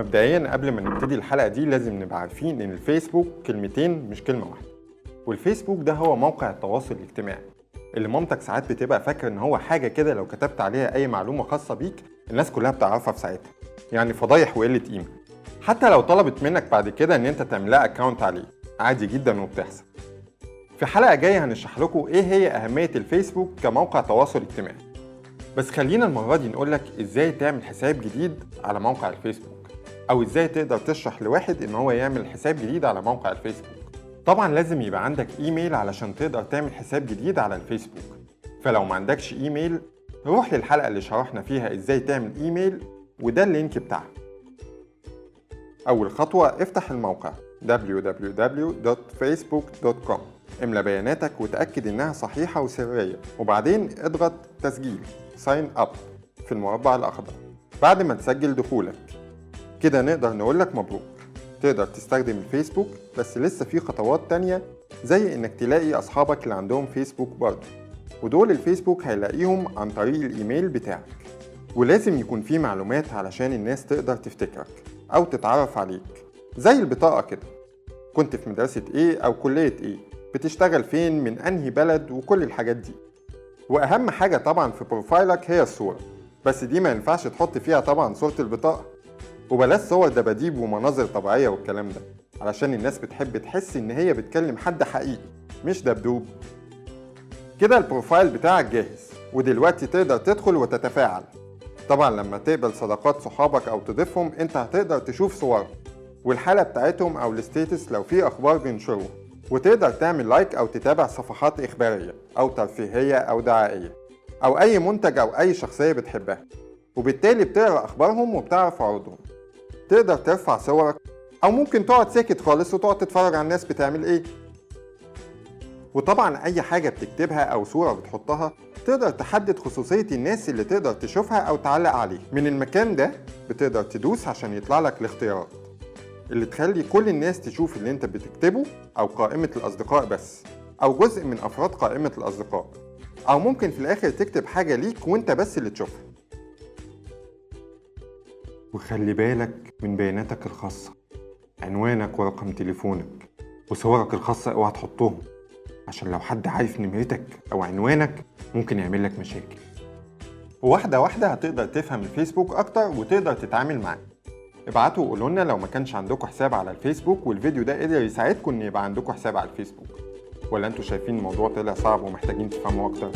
مبدئيا قبل ما نبتدي الحلقة دي لازم نبقى عارفين ان الفيسبوك كلمتين مش كلمة واحدة. والفيسبوك ده هو موقع التواصل الاجتماعي اللي مامتك ساعات بتبقى فاكرة ان هو حاجة كده لو كتبت عليها اي معلومة خاصة بيك الناس كلها بتعرفها في ساعتها، يعني فضايح وقلة قيمة. حتى لو طلبت منك بعد كده ان انت تعملها اكاونت عليه عادي جدا وبتحصل. في حلقة جاية هنشرح لكم ايه هي اهمية الفيسبوك كموقع تواصل اجتماعي. بس خلينا المرة دي نقولك ازاي تعمل حساب جديد على موقع الفيسبوك، او ازاي تقدر تشرح لواحد ان هو يعمل حساب جديد على موقع الفيسبوك. طبعا لازم يبقى عندك ايميل علشان تقدر تعمل حساب جديد على الفيسبوك. فلو ما عندكش ايميل روح للحلقة اللي شرحنا فيها ازاي تعمل ايميل وده اللينك بتاعها. اول خطوة افتح الموقع www.facebook.com، املى بياناتك وتأكد انها صحيحة وسرية، وبعدين اضغط تسجيل sign up في المربع الاخضر. بعد ما تسجل دخولك كده نقدر نقولك مبروك، تقدر تستخدم الفيسبوك. بس لسه في خطوات تانية زي انك تلاقي اصحابك اللي عندهم فيسبوك برضه، ودول الفيسبوك هيلاقيهم عن طريق الايميل بتاعك. ولازم يكون في معلومات علشان الناس تقدر تفتكرك او تتعرف عليك، زي البطاقة كده، كنت في مدرسة ايه او كلية ايه، بتشتغل فين، من انهي بلد، وكل الحاجات دي. واهم حاجة طبعا في بروفايلك هي الصورة، بس دي ما ينفعش تحط فيها طبعا صورة البطاقة، وبلاش صور دباديب ومناظر طبيعية والكلام ده، علشان الناس بتحب تحس ان هي بتكلم حد حقيقي مش دبدوب. كده البروفايل بتاعك جاهز، ودلوقتي تقدر تدخل وتتفاعل. طبعا لما تقبل صداقات صحابك او تضيفهم انت هتقدر تشوف صورهم والحالة بتاعتهم او الستيتس لو في اخبار بينشروها، وتقدر تعمل لايك او تتابع صفحات اخبارية او ترفيهية او دعائية او اي منتج او اي شخصية بتحبها، وبالتالي بتقرأ اخبارهم وبتعرف عروضهم. تقدر ترفع صورك او ممكن تقعد ساكت خالص وتقعد تتفرج على الناس بتعمل ايه. وطبعا اي حاجة بتكتبها او صورة بتحطها تقدر تحدد خصوصية الناس اللي تقدر تشوفها او تعلق عليه. من المكان ده بتقدر تدوس عشان يطلع لك الاختيارات اللي تخلي كل الناس تشوف اللي انت بتكتبه، او قائمة الاصدقاء بس، او جزء من افراد قائمة الاصدقاء، او ممكن في الاخر تكتب حاجة ليك وانت بس اللي تشوفها. وخلي بالك من بياناتك الخاصة، عنوانك ورقم تليفونك وصورك الخاصة اوعى تحطهم، عشان لو حد عارف نمرتك او عنوانك ممكن يعمل لك مشاكل. وواحدة واحدة هتقدر تفهم الفيسبوك اكتر وتقدر تتعامل معاه. ابعتوا وقولوا لنا لو ما كانش عندكم حساب على الفيسبوك والفيديو ده قدر يساعدكم ان يبقى عندكم حساب على الفيسبوك، ولا انتوا شايفين الموضوع طلع صعب ومحتاجين تفهموا اكتر.